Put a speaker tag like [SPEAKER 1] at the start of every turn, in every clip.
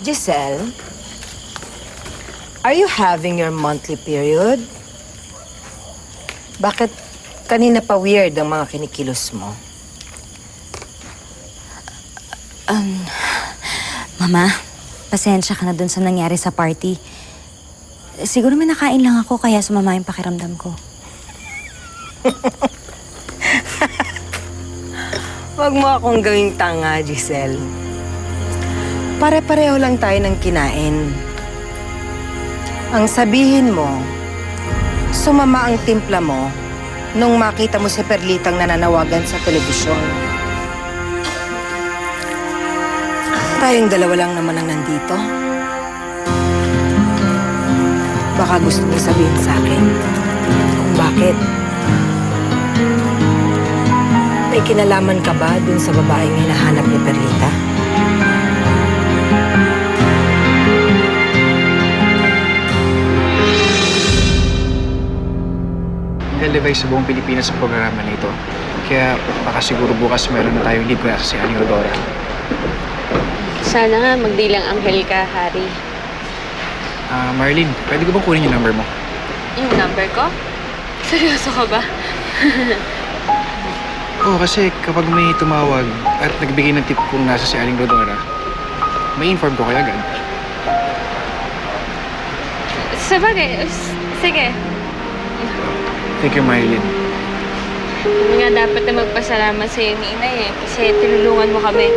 [SPEAKER 1] Giselle, are you having your monthly period? Bakit kanina pa weird ang mga kinikilos mo?
[SPEAKER 2] Mama, pasensya ka na dun sa nangyari sa party. Siguro may nakain lang ako kaya sumama yung pakiramdam ko.
[SPEAKER 1] Huwag mo akong gawing tanga, Giselle. Pare-pareho lang tayo ng kinain. Ang sabihin mo, sumama ang timpla mo nung makita mo si Perlitang nananawagan sa telebisyon. Tayong dalawa lang naman ang nandito. Baka gusto mo sabihin sa akin kung bakit. May kinalaman ka ba dun sa babaeng hinahanap ni Perlita?
[SPEAKER 3] Nag-elevate sa buong Pilipinas sa programa nito. Kaya baka siguro bukas meron na tayong lead kung nasa si Aling Rodora.
[SPEAKER 4] Sana nga magdilang anghel ka, Harry.
[SPEAKER 3] Marlene, pwede ko bang kunin yung number mo?
[SPEAKER 4] Yung number ko? Seryoso ka ba?
[SPEAKER 3] Oo, kasi kapag may tumawag at nagbigay ng tip kung nasa si Aling Rodora, may inform ko kayo agad.
[SPEAKER 4] Sabagay, sige.
[SPEAKER 3] Thank you, Marlene.
[SPEAKER 4] Hindi nga dapat na magpasalamat sa'yo ni Inay kasi tinulungan mo kami.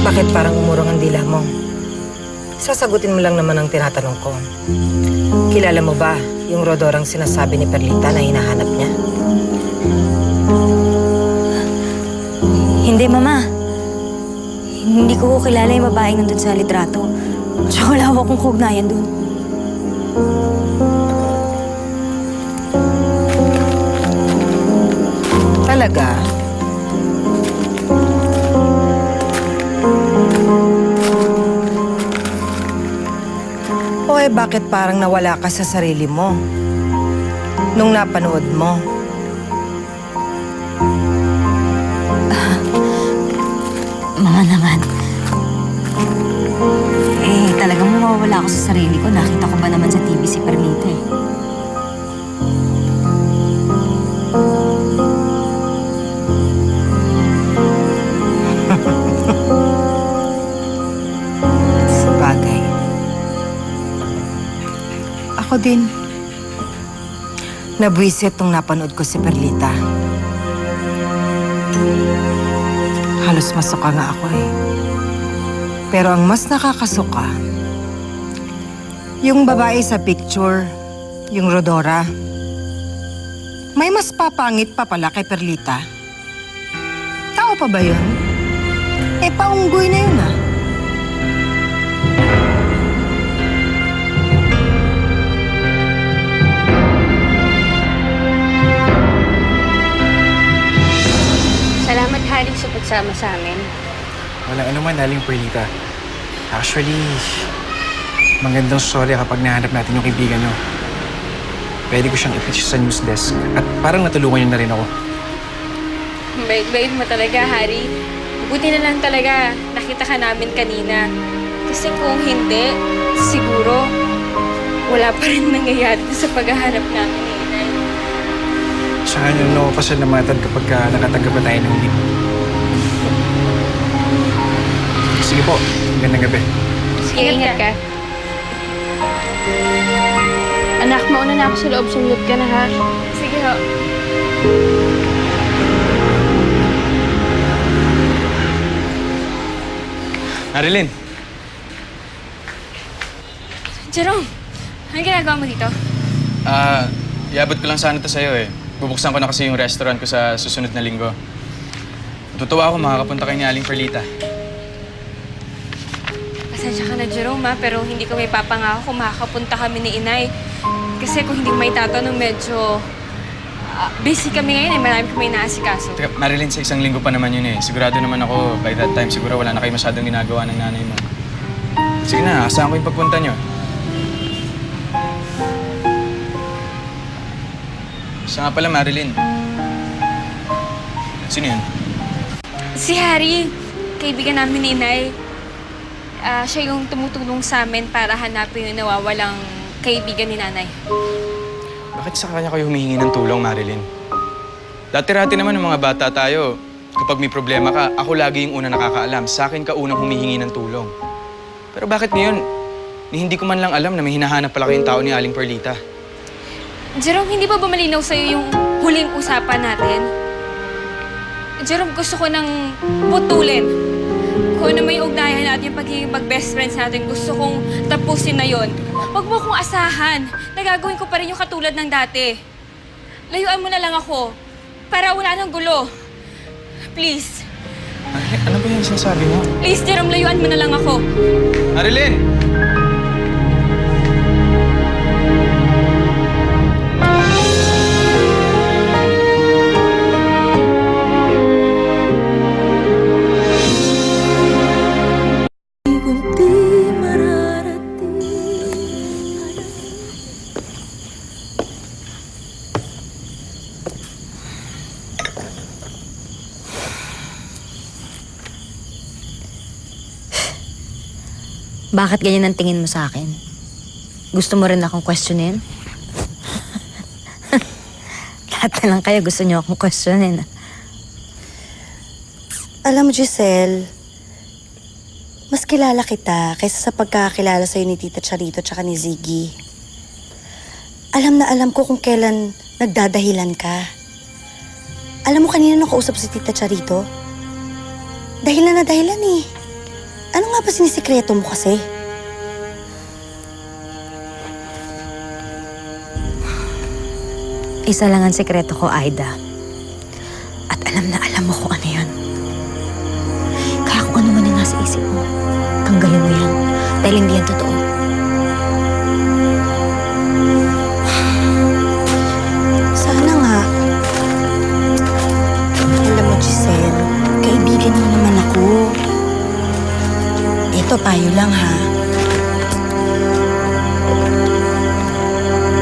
[SPEAKER 1] Bakit parang umurong ang dila mo? Sasagutin mo lang naman ang tinatanong ko. Kilala mo ba yung Rodorang sinasabi ni Perlita na hinahanap niya?
[SPEAKER 2] Hindi, Mama. Hindi ko kilala yung babaeng nandun sa litrato. Tsaka wala akong kugnayan dun.
[SPEAKER 1] Talaga? O bakit parang nawala ka sa sarili mo nung napanood mo?
[SPEAKER 2] Mama naman. Talagang mawawala ako sa sarili ko. Nakita ko ba naman sa TV si Perlita eh.
[SPEAKER 1] Sabagay. Ako din. Nabwisit nung napanood ko si Perlita. Halos masuka nga ako eh. Pero ang mas nakakasuka, yung babae sa picture, yung Rodora, may mas papangit pa pala kay Perlita. Tao pa ba yun? Paunggoy na yun ah.
[SPEAKER 4] Salamat, Harry, sa pagsama sa amin.
[SPEAKER 3] Walang anuman, Aling Perlita. Actually, magandang story kapag nahanap natin yung kaibigan nyo. Pwede ko siyang i-pitch sa news desk at parang natulungan niyo na rin ako.
[SPEAKER 4] Bait-bait mo talaga, Harry. Buti na lang talaga nakita ka namin kanina. Kasi kung hindi, siguro wala pa rin nangyayari sa paghahanap namin ni Inay.
[SPEAKER 3] Saka nyo na pasalamatan kapag nakatanggap na tayo ng lead. Sige po, magandang gabi.
[SPEAKER 4] Sige, ingat ka. Anak, mauna na ako sa loob. Sumulot ka na, ha? Sige, ho.
[SPEAKER 5] Marilyn!
[SPEAKER 4] Jerome, anong ginagawa mo dito?
[SPEAKER 5] Iabot ko lang sana ito sa'yo eh. Bubuksan ko na kasi yung restaurant ko sa susunod na linggo. Tutuwa ako makakapunta kay ni Aling Perlita.
[SPEAKER 4] Pasensya ka na, Jerome, ha? Pero hindi ko may papangako kung makakapunta kami ni Inay. Kasi kung hindi ko may tatanong, medyo busy kami ngayon eh. Marami kami inaasikaso.
[SPEAKER 5] Teka, Marilyn, sa isang linggo pa naman yun eh. Sigurado naman ako, by that time, siguro wala na kayo masyadong ginagawa ng nanay mo. Sige na, asahan ko yung pagpunta nyo. Siya nga pala, Marilyn. Sino yun?
[SPEAKER 4] Si Harry, kaibigan namin ni Inay. Siya yung tumutulong sa amin para hanapin yung nawawalang kaibigan ni Nanay.
[SPEAKER 5] Bakit sa kanya kayo humihingi ng tulong, Marilyn? Dati-rati naman ng mga bata tayo. Kapag may problema ka, ako lagi yung unang nakakaalam. Sa akin ka unang humihingi ng tulong. Pero bakit ngayon, hindi ko man lang alam na may hinahanap pala kayong tao ni Aling Perlita?
[SPEAKER 4] Jerome, hindi ba malinaw sa'yo yung huling usapan natin? Jerome, gusto ko nang putulin. Kung ano may ugnayan natin yung pagiging mag-best friends natin, gusto kong tapusin na yon. Huwag mo akong asahan. Nagagawin ko pa rin yung katulad ng dati. Layuan mo na lang ako para wala nang gulo. Please.
[SPEAKER 5] Ano ba yung sinasabi mo?
[SPEAKER 4] Please, Jerome, layuan mo na lang ako.
[SPEAKER 5] Marilyn!
[SPEAKER 2] Bakit ganyan ang tingin mo sa akin? Gusto mo rin akong questionin? Lahat na lang kayo gusto niyo akong questionin.
[SPEAKER 6] Alam mo, Giselle, mas kilala kita kaysa sa pagkakakilala sa'yo ni Tita Charito tsaka ni Ziggy. Alam na alam ko kung kailan nagdadahilan ka. Alam mo kanina nung kausap si Tita Charito? Dahilan na dahilan eh. Ano nga ba sinisikreto mo kasi?
[SPEAKER 2] Isa lang ang sekreto ko, Aida. At alam na alam mo kung ano yun. Kaya kung ano man ang nasa isip mo, tanggalin mo yan. Dahil hindi yan totoo.
[SPEAKER 6] Sana nga. Alam mo, Giselle, kaibigan mo naman ako. Ito, payo lang ha.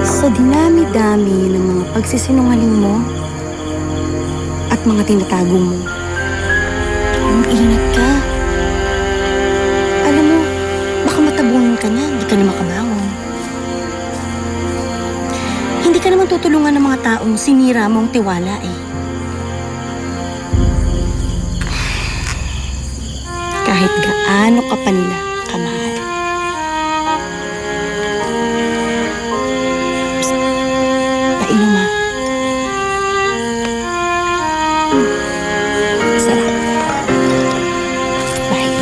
[SPEAKER 6] Sa dinami-dami ng mga pagsisinungaling mo at mga tinatago mo, mag-ingat ka. Alam mo, baka matabunan ka niya, hindi ka na makabangon. Hindi ka naman tutulungan ng mga taong sinira mong tiwala eh. Kahit gaano ka pa nila kamahal. Psst. Painom ha. Sarap. Bye.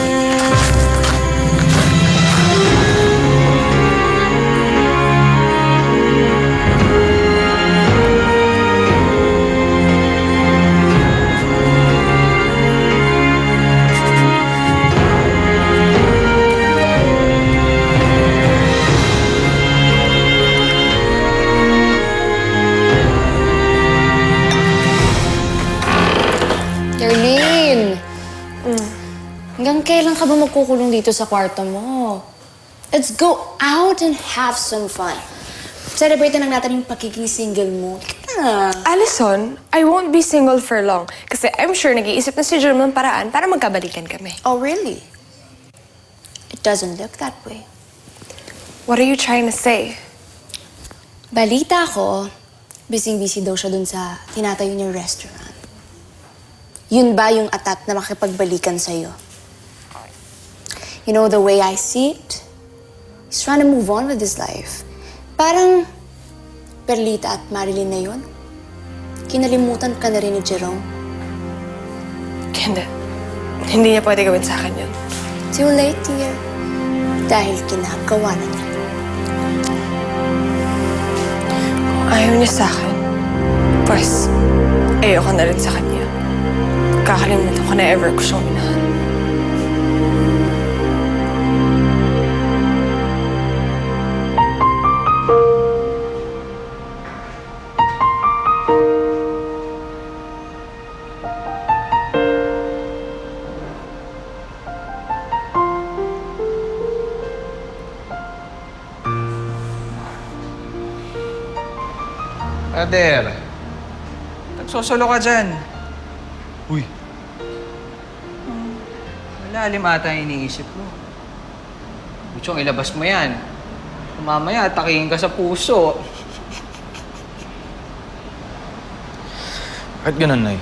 [SPEAKER 7] Darlene! Hanggang kailan ka ba magkukulong dito sa kwarto mo? Let's go out and have some fun. Celebrate na lang natin yung pagiging single mo.
[SPEAKER 8] Allison, I won't be single for long. Kasi I'm sure nag-iisip na si Jerome ng paraan para magkabalikan kami.
[SPEAKER 7] Oh, really? It doesn't look that way.
[SPEAKER 8] What are you trying to say?
[SPEAKER 7] Balita ko, busy-busy daw siya dun sa tinatayo niyang restaurant. Yun ba yung atat na makipagbalikan sa'yo? You know, the way I see it, he's trying to move on with his life. Parang Perlita at Marilyn na yun. Kinalimutan ka na rin ni Jerome.
[SPEAKER 8] Hindi. Hindi niya pwede gawin sa akin yun.
[SPEAKER 7] Too late, dear. Dahil kinagawa na niya.
[SPEAKER 8] Kung ayaw niya sa akin, pues, ayoko na rin sa kanya. Kakalimutan ko na ever ko siyang minahal.
[SPEAKER 3] Brother, nagsosolo ka dyan?
[SPEAKER 5] Uy,
[SPEAKER 9] Malalim ata ang iniisip mo. Gusto ilabas mo yan. Mamaya, takihin ka sa puso.
[SPEAKER 5] kahit ganun, Nay.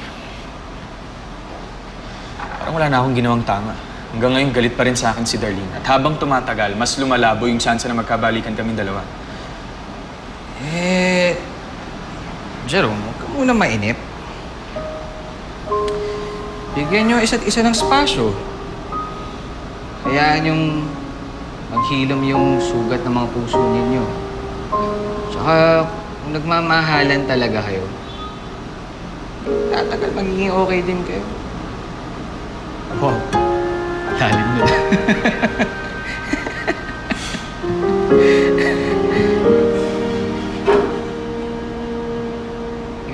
[SPEAKER 5] Parang wala na akong ginawang tama. Hanggang ngayon, galit pa rin sa akin si Darlene. At habang tumatagal, mas lumalabo yung chance na magkabalikan kaming dalawa.
[SPEAKER 9] Jerome, huwag ka muna mainip. Bigyan nyo isa't isa ng spasyo. Hayaan yung maghilom yung sugat ng mga puso ninyo. Tsaka, kung nagmamahalan talaga kayo, tatagal magiging okay din kayo.
[SPEAKER 5] Wow. Lalim na.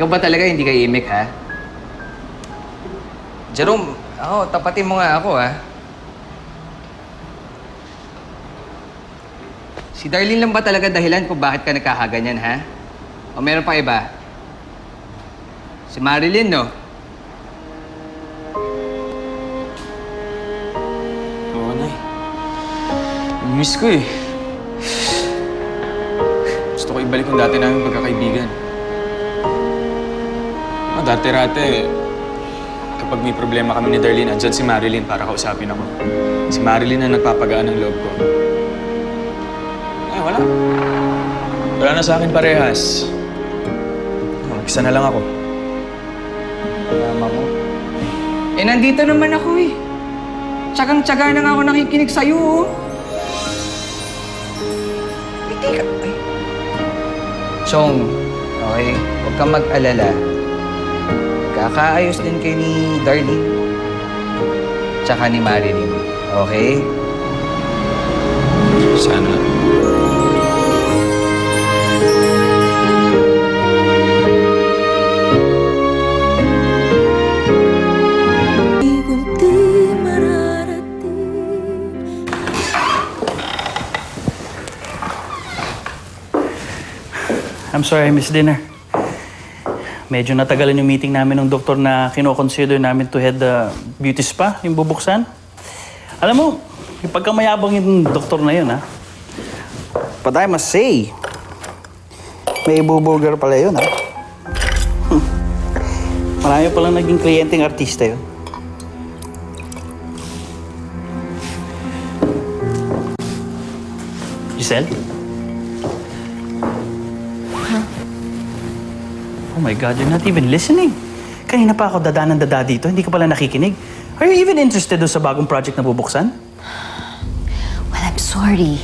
[SPEAKER 9] Ikaw ba talaga hindi ka imik, ha? Jerome, tapatin mo nga ako, ha? Si Darlene lang ba talaga dahilan kung bakit ka nagkakaganyan, ha? O meron pa iba? Si Marilyn, no?
[SPEAKER 5] Oo, Nay. Miss ko eh. Gusto ko ibalik yung dati namin pagkakaibigan. Dati-rate, kapag may problema kami ni Darlene, andyan si Marilyn para kausapin ako. Si Marilyn ang nagpapagaan ng loob ko. Wala. Wala na sa akin parehas. Mag-isa na lang ako.
[SPEAKER 9] Tama mo. Nandito naman ako, eh. Tsagang-tsaga na nga ako nakikinig sa'yo, oh. Hindi ka... Ay. Chong, okay? Huwag kang mag-alala. Kakaayos din kayo ni Darlene. Tsaka ni Marilyn. Okay?
[SPEAKER 5] Sana.
[SPEAKER 10] I'm sorry I missed dinner. Medyo natagalan yung meeting namin ng doktor na kino-consider namin to head the beauty spa, yung bubuksan. Alam mo, yung pagkamayabang yung doktor na yun, ha? But I must say, may bubulgar pala yun, ha? Marami palang naging kliyenteng artista yun. Giselle? Oh my God, you're not even listening. Kanina pa ako dada dito, hindi ka pala nakikinig. Are you even interested doon sa bagong project na bubuksan?
[SPEAKER 2] Well, I'm sorry.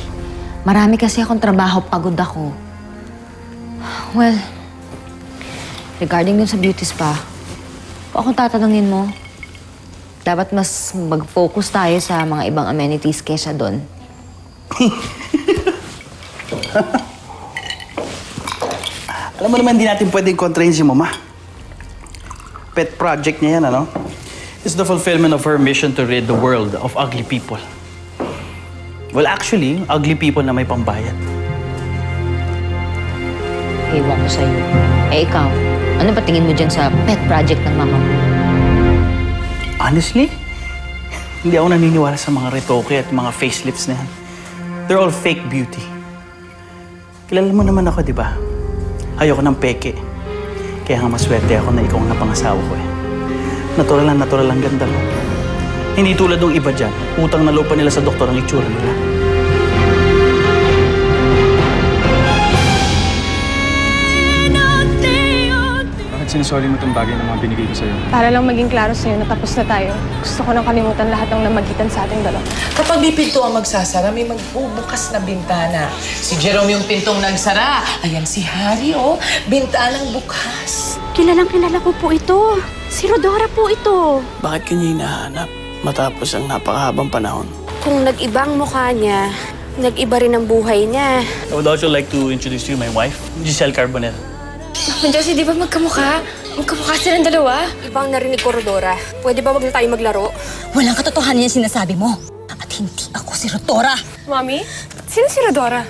[SPEAKER 2] Marami kasi akong trabaho, pagod ako. Well, regarding dun sa beauty spa, kung akong tatanungin mo, dapat mas mag-focus tayo sa mga ibang amenities kesa doon.
[SPEAKER 10] Alam mo naman, hindi natin pwedeng kontrahin si Mama. Pet project niya yan, ano? It's the fulfillment of her mission to rid the world of ugly people. Well, actually, ugly people na may pambayad.
[SPEAKER 2] Ewan ko sa'yo. Eh, ikaw, ano ba tingin mo dyan sa pet project ng mama mo?
[SPEAKER 10] Honestly, hindi ako naniniwala sa mga retoke at mga facelifts na yan. They're all fake beauty. Kilala mo naman ako, di ba? Ayoko ng peke. Kaya nga maswerte ako na ikaw ang napangasawa ko eh. Natural ang ganda mo. Hindi tulad ng iba dyan. Utang na lupa nila sa doktor ang itsura nila.
[SPEAKER 5] Bakit sinusoli mo itong bagay ng mga binigay ko sa'yo?
[SPEAKER 8] Para lang maging klaro sa'yo na tapos na tayo. Gusto ko nang kalimutan lahat ng namagitan sa ating dalawa.
[SPEAKER 11] Kapag may pinto ang magsasara, may magbubukas na bintana. Si Jerome yung pintong nagsara. Ayan si Harry, oh. Bintanang bukas.
[SPEAKER 12] Kilala ko po ito. Si Rodora po ito.
[SPEAKER 13] Bakit kanya hinahanap matapos ang napakahabang panahon?
[SPEAKER 12] Kung nag-iba ang mukha niya, nag-iba rin ang buhay niya.
[SPEAKER 10] I would also like to introduce you my wife, Giselle Carbonell.
[SPEAKER 4] Josie, di ba magkamukha? Magkamukha silang dalawa?
[SPEAKER 12] Ibang narinig ko, Rodora. Pwede ba wag na tayo maglaro?
[SPEAKER 2] Walang katotohanan yung sinasabi mo. At hindi ako si Rodora.
[SPEAKER 8] Mommy, sino si Rodora?